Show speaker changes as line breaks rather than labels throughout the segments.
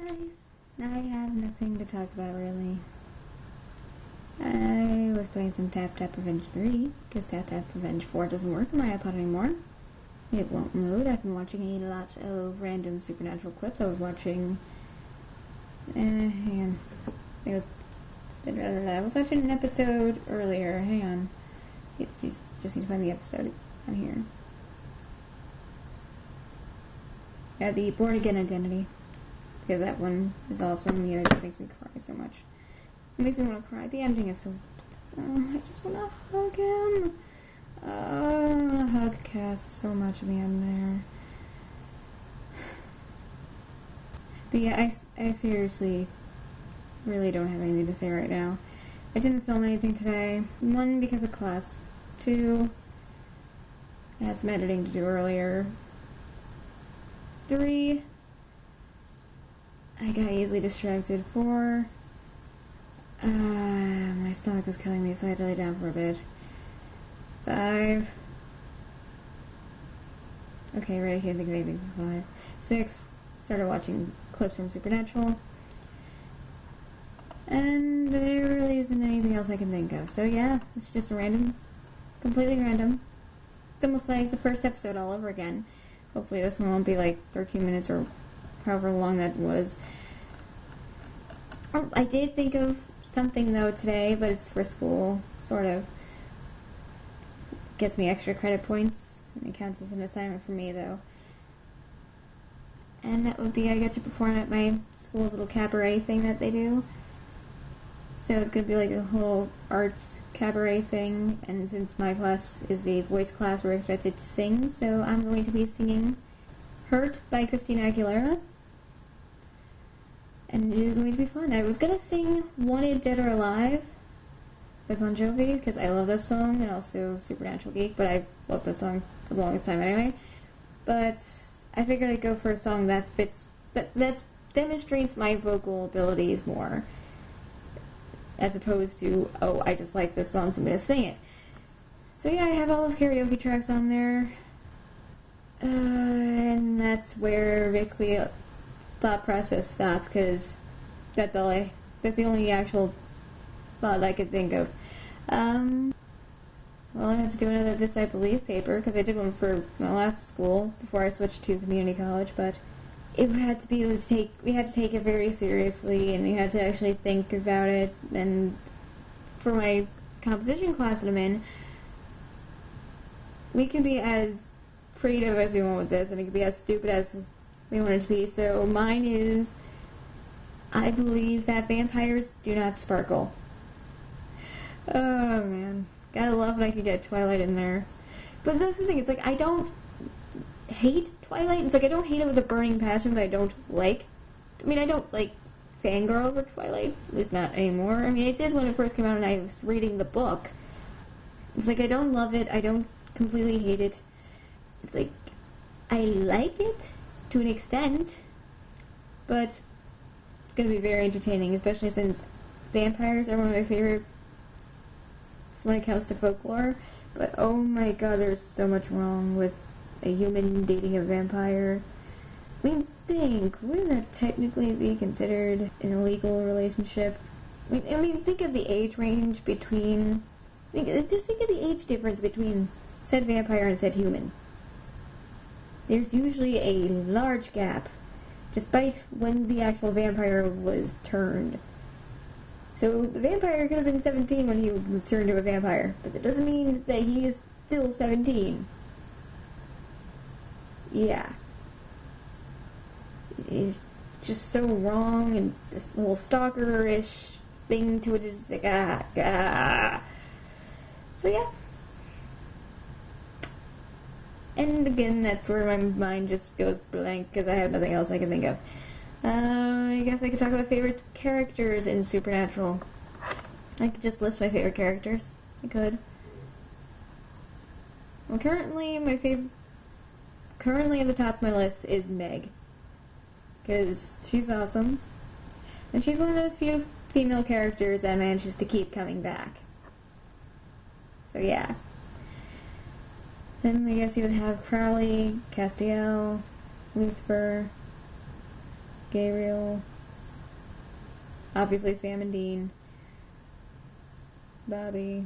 Guys, I have nothing to talk about really. I was playing some Tap Tap Revenge 3, because Tap Tap Revenge 4 doesn't work on my iPod anymore. It won't load. I've been watching a lot of random supernatural clips. I was watching... hang on. I was watching an episode earlier. Hang on. Just need to find the episode on here. Yeah, the Born Again Identity. Because that one is awesome. Yeah, it makes me cry so much. It makes me want to cry. The ending is so... I just want to hug him. I want to hug Cass so much at the end there. But yeah, I seriously really don't have anything to say right now. I didn't film anything today. 1, because of class. 2, I had some editing to do earlier. 3, I got easily distracted. 4, my stomach was killing me, so I had to lay down for a bit. 5, okay, right, I can't think of anything for 5. 6, started watching clips from Supernatural. And there really isn't anything else I can think of. So yeah, it's just completely random. It's almost like the first episode all over again. Hopefully this one won't be like 13 minutes or however long that was. Oh, I did think of something though today, but it's for school, sort of. Gets me extra credit points, and it counts as an assignment for me though. And that would be I get to perform at my school's little cabaret thing that they do. So it's going to be like a whole arts cabaret thing, and since my class is a voice class, we're expected to sing, so I'm going to be singing Hurt by Christina Aguilera. And it is going to be fun. I was going to sing Wanted Dead or Alive by Bon Jovi, because I love that song, and also Supernatural Geek, but I loved that song for the longest time anyway. But I figured I'd go for a song that fits, that demonstrates my vocal abilities more. As opposed to, oh, I just like this song, so I'm going to sing it. So yeah, I have all those karaoke tracks on there. And that's where basically thought process stops, because that's the only actual thought I could think of. Well, I have to do another This I Believe paper, because I did one for my last school before I switched to community college, but we had to take it very seriously, and we had to actually think about it. And for my composition class that I'm in, we can be as creative as we want with this, and it can be as stupid as we want it to be. So mine is, I believe that vampires do not sparkle. Oh man, gotta love when I could get Twilight in there. But that's the thing, it's like I don't hate Twilight. It's like I don't hate it with a burning passion, but I don't like. I mean, I don't like fangirl over Twilight. At least not anymore. I mean, I did when it first came out, and I was reading the book. It's like I don't love it. I don't completely hate it. It's like I like it to an extent, but it's gonna be very entertaining, especially since vampires are one of my favorite when it comes to folklore. But oh my god, there's so much wrong with a human dating a vampire. I mean, wouldn't that technically be considered an illegal relationship? I mean, think of the age range between... Just think of the age difference between said vampire and said human. There's usually a large gap, despite when the actual vampire was turned. So the vampire could have been 17 when he was turned to a vampire, but that doesn't mean that he is still 17. Yeah. It's just so wrong, and this little stalker-ish thing to it is just like, So yeah. And again, that's where my mind just goes blank, because I have nothing else I can think of. I guess I could talk about favorite characters in Supernatural. I could just list my favorite characters. I could. Well, currently at the top of my list is Meg. Because she's awesome. And she's one of those few female characters that manages to keep coming back. So yeah. Then I guess you would have Crowley, Castiel, Lucifer, Gabriel. Obviously Sam and Dean. Bobby.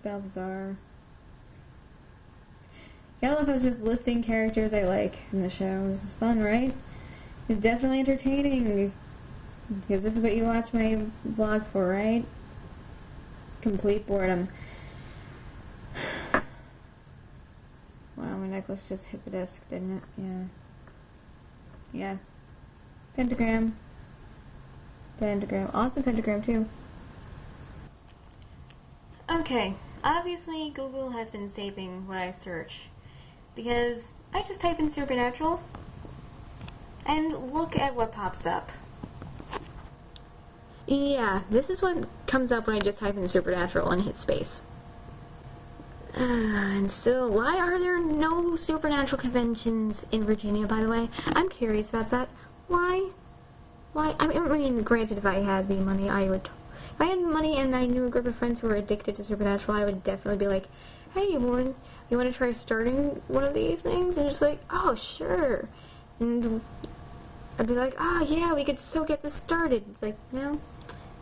Balthazar. I don't know if I was just listing characters I like in the show. This is fun, right? It's definitely entertaining. Because this is what you watch my vlog for, right? Complete boredom. Wow, my necklace just hit the disc, didn't it? Yeah. Yeah. Pentagram. Pentagram. Awesome pentagram, too. Okay. Obviously, Google has been saving what I search. Because I just type in supernatural, and look at what pops up. Yeah, this is what comes up when I just type in supernatural and hit space. And so, why are there no supernatural conventions in Virginia, by the way? I'm curious about that. Why? Why? I mean, granted, if I had the money, I would... If I had money and I knew a group of friends who were addicted to supernatural, I would definitely be like, hey, you want to try starting one of these things? And just like, oh, sure. And I'd be like, oh, yeah, we could so get this started. It's like, no,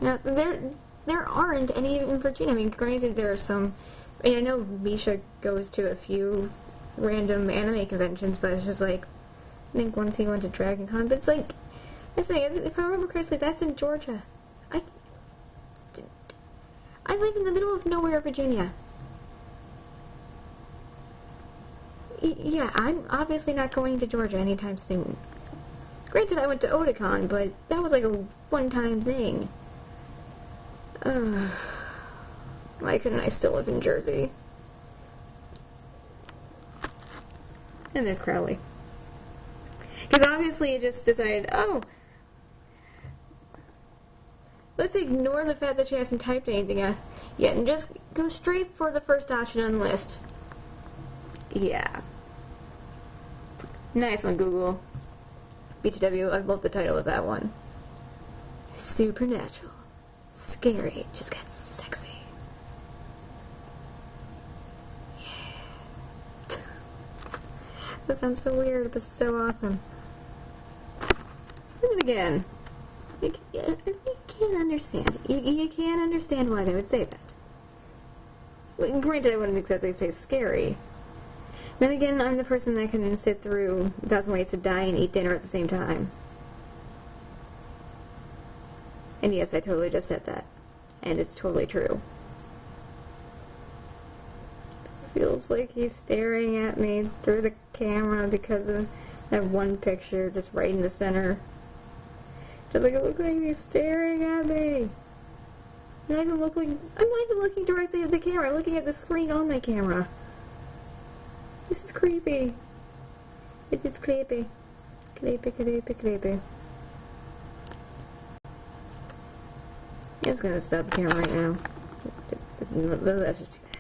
there aren't any in Virginia. I mean, granted, there are some. I mean, I know Misha goes to a few random anime conventions, but it's just like, I think once he went to Dragon Con, but it's like, I say, if I remember correctly, that's in Georgia. I live in the middle of nowhere, Virginia. Yeah, I'm obviously not going to Georgia anytime soon. Granted, I went to Otakon, but that was like a one-time thing. Why couldn't I still live in Jersey? And there's Crowley. Because obviously it just decided, oh, let's ignore the fact that she hasn't typed anything yet and just go straight for the first option on the list. Yeah. Nice one, Google. BTW, I love the title of that one. Supernatural. Scary. Just got sexy. Yeah. That sounds so weird, but so awesome. And again, you can't understand. You can't understand why they would say that. Well, granted, I wouldn't exactly say scary. Then again, I'm the person that can sit through 1,000 Ways to Die and eat dinner at the same time. And yes, I totally just said that. And it's totally true. Feels like he's staring at me through the camera because of that one picture just right in the center. Just like it looks like he's staring at me. I'm not even looking directly at the camera. I'm looking at the screen on my camera. This is creepy. It is creepy. Creepy, creepy, creepy. I'm just gonna stop the camera right now. That's just too bad.